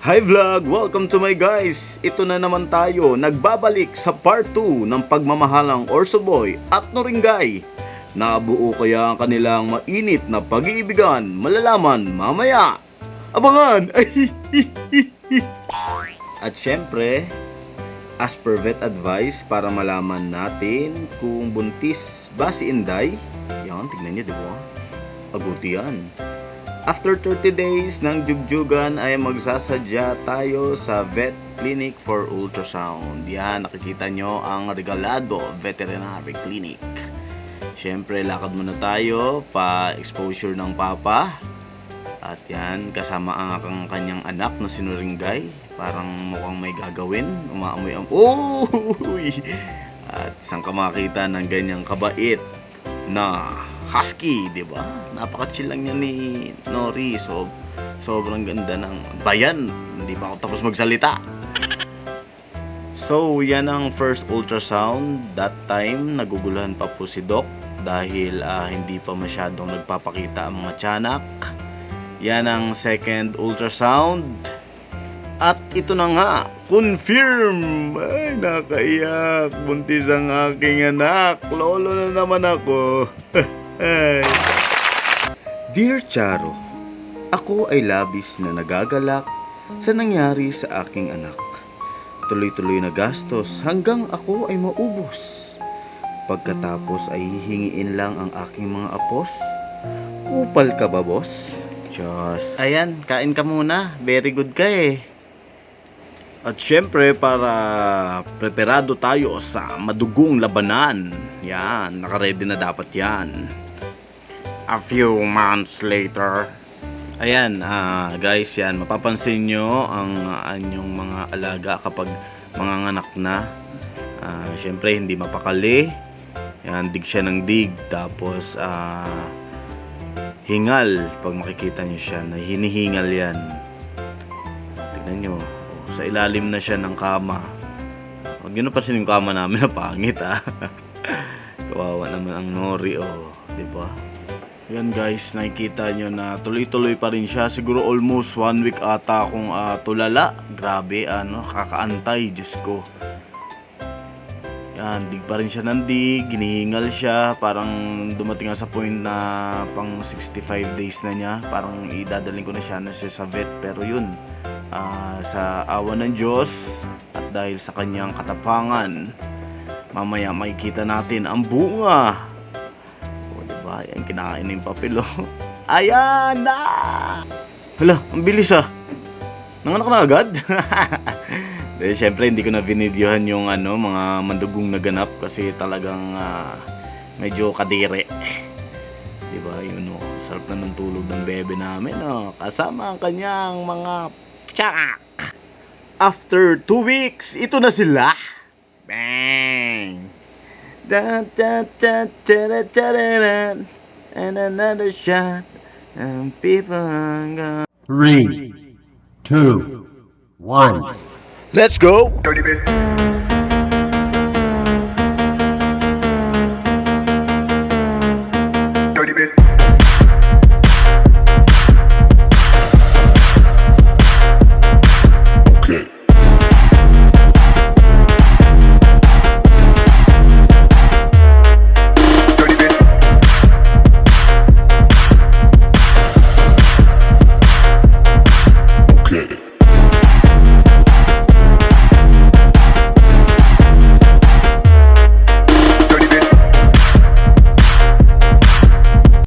Hi vlog! Welcome to my guys! Ito na naman tayo, nagbabalik sa part 2 ng pagmamahalang Orso Boy at Noringay. Nabuo kaya ang kanilang mainit na pag-iibigan? Malalaman mamaya! Abangan! At syempre, as per vet advice para malaman natin kung buntis ba si Inday. Yan, tignan niyo diba? Aguti yan. After 30 days ng jugjugan ay magsasadya tayo sa vet clinic for ultrasound. Yan, nakikita nyo ang Regalado Veterinary Clinic. Siyempre, lakad muna tayo pa exposure ng papa. At yan, kasama ang kanyang anak na si Noringay. Parang mukhang may gagawin. Umaamoy ang... Oh! At isang kamakita ng ganyang kabait na husky, di ba? Napaka-chill lang niya ni Nori. So, sobrang ganda ng bayan. Hindi pa ako tapos magsalita. So, yan ang first ultrasound. That time, naguguluhan pa po si Doc dahil hindi pa masyadong nagpapakita ang mga tiyanak. Yan ang second ultrasound. At ito na nga, confirm! Ay, nakaiyak. Buntis ang aking anak. Lolo na naman ako. Ay. Dear Charo, ako ay labis na nagagalak sa nangyari sa aking anak. Tuloy-tuloy na gastos hanggang ako ay maubos. Pagkatapos ay hihingiin lang ang aking mga apos. Kupal ka ba, boss? Diyos. Ayan, kain ka muna. Very good ka eh. At syempre, para preparado tayo sa madugong labanan. Yan, nakaredy na dapat yan. A few months later. Ayan, guys, yan. Mapapansin nyo ang anyong mga alaga kapag manganganak na. Syempre, hindi mapakali. Yan, dig siya ng dig. Tapos, hingal. Pag makikita nyo siya, na hinihingal yan. Tignan nyo. Sa ilalim na siya ng kama. Huwag nyo napasin yung kama namin na pangit, Kawawa naman ang Nori, diba? Yan guys, nakikita nyo na tuloy-tuloy pa rin siya. Siguro almost 1 week ata akong tulala. Grabe, kakaantay, Diyos ko. Yan, dig pa rin siya ng dig. Ginihingal siya. Parang dumating nga sa point na pang 65 days na niya. Parang idadaling ko na siya sa vet. Pero yun, sa awa ng Diyos at dahil sa kanyang katapangan, mamaya makikita natin ang bunga. O diba, yan, kinakain na yung papel. Ayan na! Hala, ang bilis nanganak na agad. Dahil syempre hindi ko na binidyohan yung mga mandugong naganap kasi talagang medyo kadire. Diba, yun sarap na ng tulog ng bebe namin kasama ang kanyang mga tiyanak. After 2 weeks, ito na sila. Bang! Da da da da da da da, and another shot, and people are gone. 3, 2, 1. Let's go! 30 minutes.